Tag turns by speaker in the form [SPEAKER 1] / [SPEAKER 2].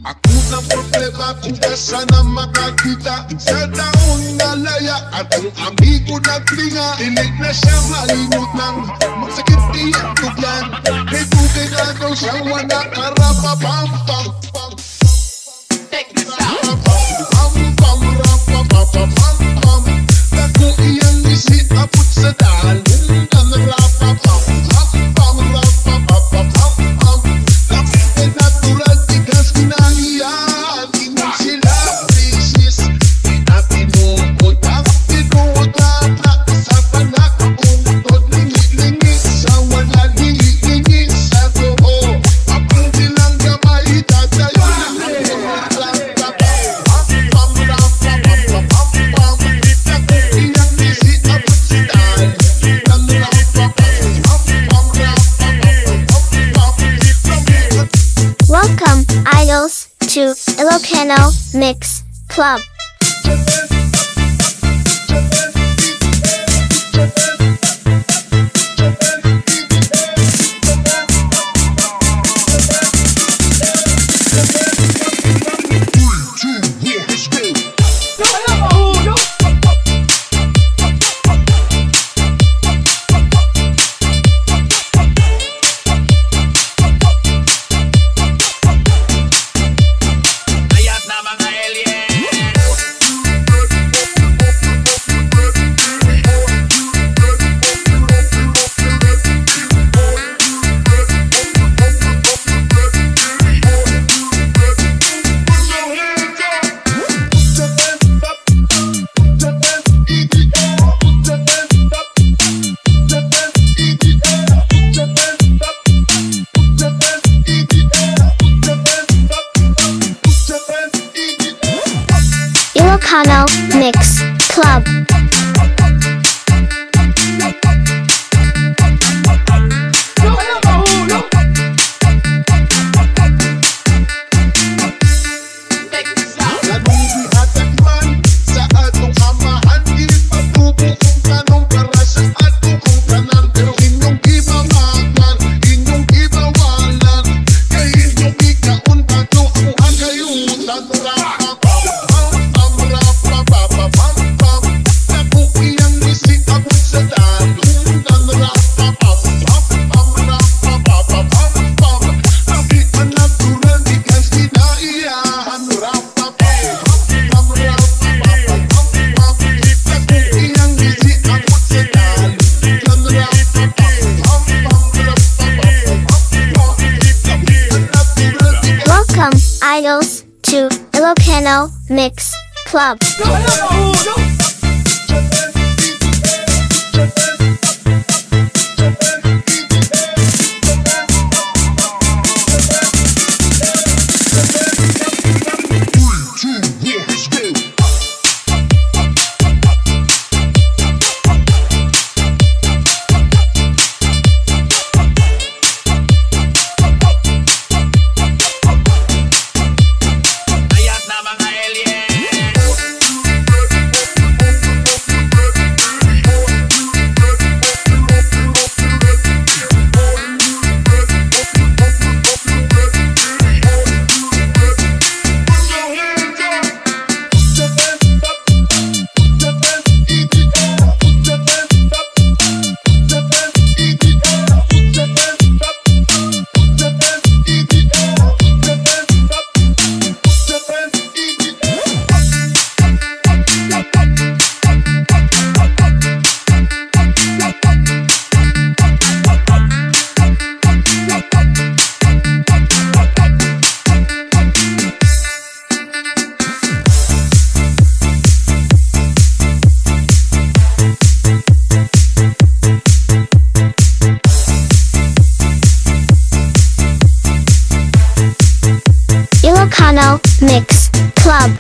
[SPEAKER 1] Ako na problema kung saan na makakita sa taong nalaya at ang amigo naglinga. Tinig na siya malimot ng masakit iyan tuglan. May tugay na daw siya wala karapa pam pam pam. Take this out. Pam pam rapa pam pam pam. Naku iyang isi apot sa daan. Ang rapa pam pam pam rapa pam pam pam. Napit natural tigas kinangiyan. Inog sila prisis. Pinatinukot ang tinuot na sa panak. Ungtod lingi-lingi sa wala lingi-lingi sa too. Apang silang gamay tatayo ng
[SPEAKER 2] Welcome, idols, to Ilocano Mix Club. Ilocano Mix Club. Welcome, idols, to Ilocano Mix Club. Ilocano Mix Club.